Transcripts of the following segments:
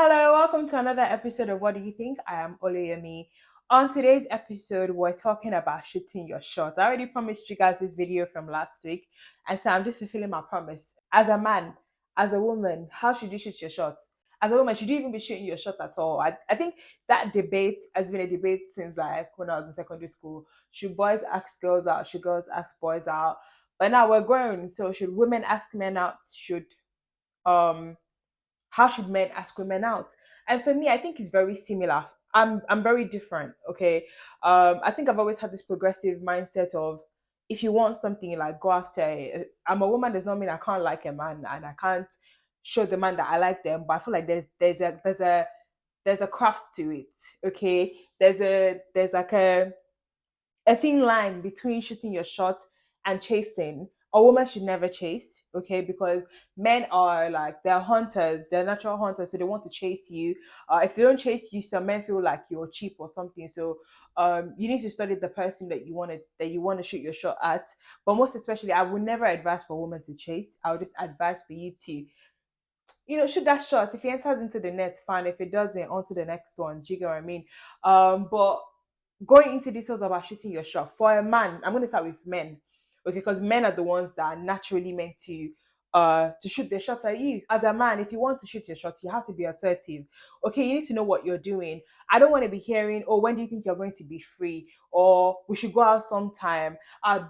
Hello, welcome to another episode of What Do You Think? I am Oluyemi. On today's episode, we're talking about shooting your shot. I already promised you guys this video from last week, and so I'm just fulfilling my promise. As a man, as a woman, how should you shoot your shot? As a woman, should you even be shooting your shot at all? I think that debate has been a debate since like when I was in secondary school. Should boys ask girls out? Should girls ask boys out? But now we're grown, so should women ask men out? Should um how should men ask women out? And for me, I think it's very similar. I'm very different. Okay. I think I've always had this progressive mindset of if you want something, like go after it. I'm a woman, does not mean I can't like a man and I can't show the man that I like them. But I feel like there's a craft to it. Okay. There's like a thin line between shooting your shot and chasing. A woman should never chase, okay? Because men are like they're hunters, they're natural hunters, so they want to chase you. If they don't chase you, some men feel like you're cheap or something. So you need to study the person that you want to shoot your shot at. But most especially, I would never advise for a woman to chase. I would just advise for you to shoot that shot. If he enters into the net, fine. If it doesn't, on to the next one. Do you get what I mean? But going into details about shooting your shot for a man, I'm going to start with men, okay? Because men are the ones that are naturally meant to shoot their shot at you. As a man, if you want to shoot your shot, you have to be assertive. Okay, you need to know what you're doing. I don't want to be hearing, oh, when do you think you're going to be free? Or we should go out sometime.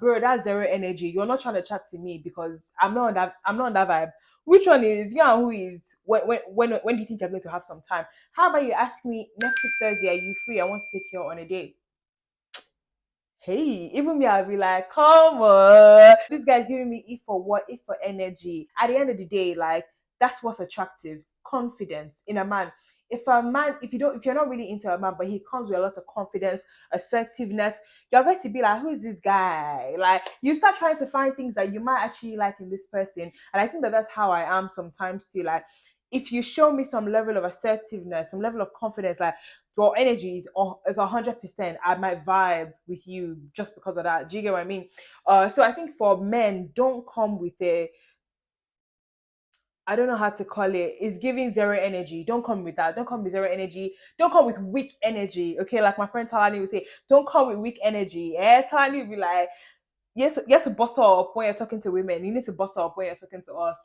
Bro, that's zero energy. You're not trying to chat to me because I'm not on that vibe. Which one is you and who is when do you think you're going to have some time? How about you ask me next week Thursday, are you free? I want to take you out on a date. Hey, even me, I'll be like, come on. This guy's giving me E for what? E for energy. At the end of the day, like that's what's attractive. Confidence in a man. If you're not really into a man, but he comes with a lot of confidence, assertiveness, you're going to be like, who is this guy? Like you start trying to find things that you might actually like in this person. And I think that that's how I am sometimes too. Like if you show me some level of assertiveness, some level of confidence, like your energy is 100%. I might vibe with you just because of that. Do you get what I mean? So I think for men, don't come with a I don't know how to call it. It's giving zero energy. Don't come with that. Don't come with zero energy. Don't come with weak energy. Okay, like my friend Talani would say, don't come with weak energy. Talani would be like, you have to boss up when you're talking to women. You need to boss up when you're talking to us.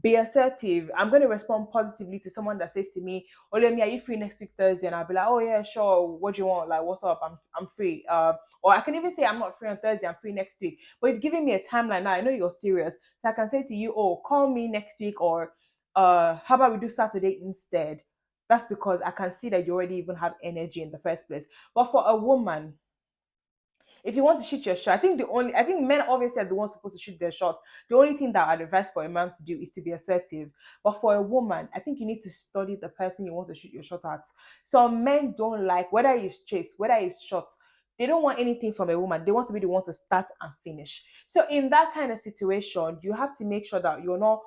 Be assertive. I'm going to respond positively to someone that says to me, Olemi, are you free next week Thursday? And I'll be like, oh yeah, sure. What do you want? Like, what's up? I'm free. Or I can even say I'm not free on Thursday. I'm free next week. But if giving me a timeline now, I know you're serious. So I can say to you, oh, call me next week, or how about we do Saturday instead? That's because I can see that you already even have energy in the first place. But for a woman, if you want to shoot your shot, I think men obviously are the ones supposed to shoot their shots. The only thing that I'd advise for a man to do is to be assertive. But for a woman, I think you need to study the person you want to shoot your shot at. Some men don't like whether it's chase, whether it's shot. They don't want anything from a woman. They want to be the one to start and finish. So in that kind of situation, you have to make sure that you're not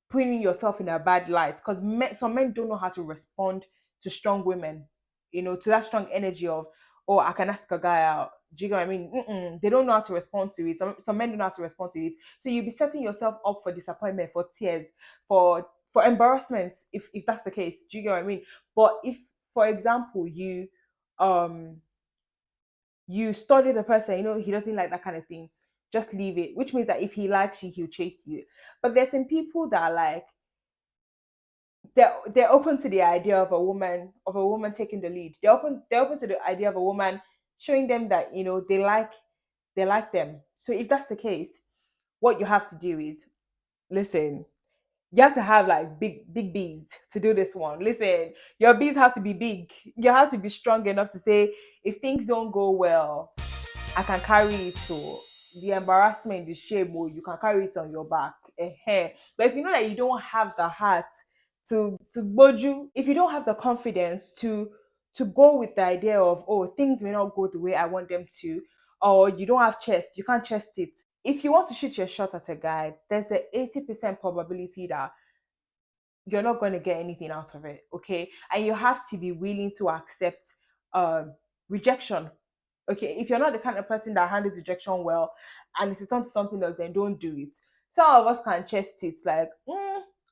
putting yourself in a bad light because some men don't know how to respond to strong women, to that strong energy of, oh, I can ask a guy out. Do you know what I mean? They don't know how to respond to it. Some men don't know how to respond to it. So you'll be setting yourself up for disappointment, for tears, for embarrassment if that's the case. Do you get what I mean? But if, for example, um you study the person, he doesn't like that kind of thing, just leave it. Which means that if he likes you, he'll chase you. But there's some people that are like they're open to the idea of a woman taking the lead. They're open to the idea of a woman showing them that they like them. So if that's the case, what you have to do is listen. You have to have like big bees to do this one. Listen, your bees have to be big. You have to be strong enough to say if things don't go well, I can carry it to the embarrassment, the shame, or you can carry it on your back. But if you know that you don't have the heart to boju, if you don't have the confidence to go with the idea of, oh, things may not go the way I want them to, or you don't have chest, you can't chest it. If you want to shoot your shot at a guy, there's the 80% probability that you're not going to get anything out of it, okay? And you have to be willing to accept rejection. Okay, if you're not the kind of person that handles rejection well and it's on to something else, then don't do it. Some of us can chest it like,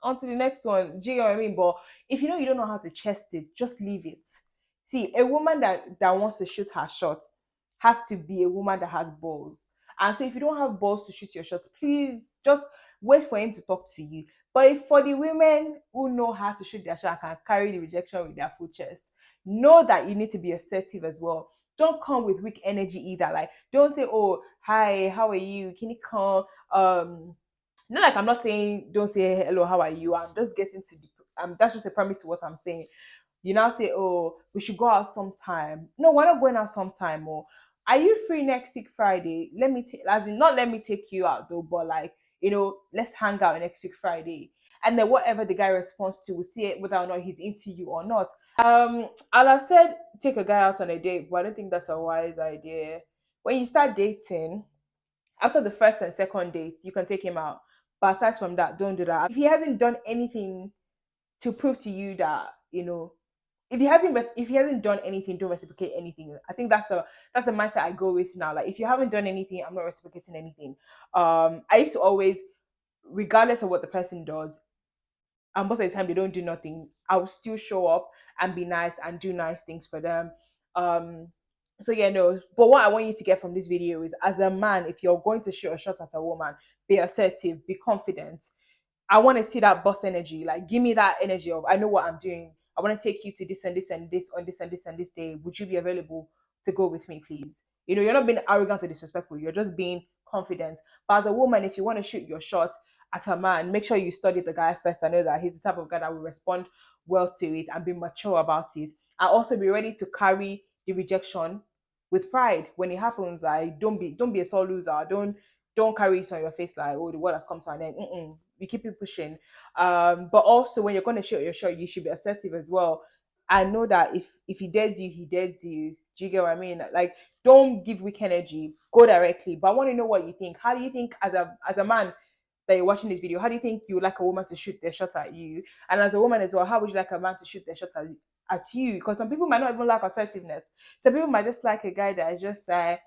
on to the next one. Do you know what I mean? But if you know you don't know how to chest it, just leave it. See, a woman that wants to shoot her shot has to be a woman that has balls. And so if you don't have balls to shoot your shots, please just wait for him to talk to you. But if for the women who know how to shoot their shot and can carry the rejection with their full chest, know that you need to be assertive as well. Don't come with weak energy either. Like, don't say, "Oh, hi, how are you? Can you come?" Not like I'm not saying don't say hello, how are you? I'm just getting to the that's just a premise to what I'm saying. You now say, "Oh, we should go out sometime." No, we're not going out sometime. Or are you free next week Friday? Let me take, as in, not let me take you out though, but like, let's hang out next week Friday. And then whatever the guy responds to, we'll see it whether or not he's into you or not. I'll have said take a guy out on a date, but I don't think that's a wise idea. When you start dating, after the first and second date, you can take him out. But aside from that, don't do that. If he hasn't done anything to prove to you that, if he hasn't done anything, don't reciprocate anything. I think that's the mindset I go with now. Like, if you haven't done anything, I'm not reciprocating anything. I used to always, regardless of what the person does, and most of the time they don't do nothing, I'll still show up and be nice and do nice things for them. Um, so yeah, no. But what I want you to get from this video is, as a man, if you're going to shoot a shot at a woman, be assertive, be confident. I want to see that boss energy. Like, give me that energy of, I know what I'm doing. I want to take you to this and this and this on this and this and this day. Would you be available to go with me, please? You're not being arrogant or disrespectful. You're just being confident. But as a woman, if you want to shoot your shot at a man, make sure you study the guy first. I know that he's the type of guy that will respond well to it and be mature about it. And also be ready to carry the rejection with pride when it happens. Like, don't be a sore loser. Don't carry it on your face like, oh, the world has come to an end. We keep it pushing. But also, when you're going to shoot your shot, you should be assertive as well. I know that if he dares you, he dares you. Do you get what I mean? Like, don't give weak energy. Go directly. But I want to know what you think. How do you think, as a man that you're watching this video, how do you think you would like a woman to shoot their shot at you? And as a woman as well, how would you like a man to shoot their shot at you? Because some people might not even like assertiveness. Some people might just like a guy that is just like,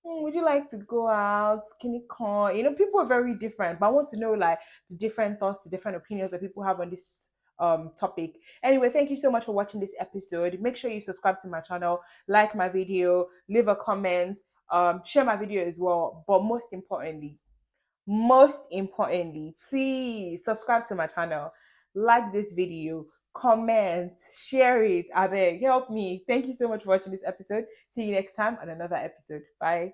would you like to go out? Can you come? People are very different, but I want to know, like, the different thoughts, the different opinions that people have on this topic. Anyway, thank you so much for watching this episode. Make sure you subscribe to my channel, like my video, leave a comment, share my video as well. But most importantly, please subscribe to my channel, like this video, comment, share it. I beg, help me. Thank you so much for watching this episode. See you next time on another episode. Bye.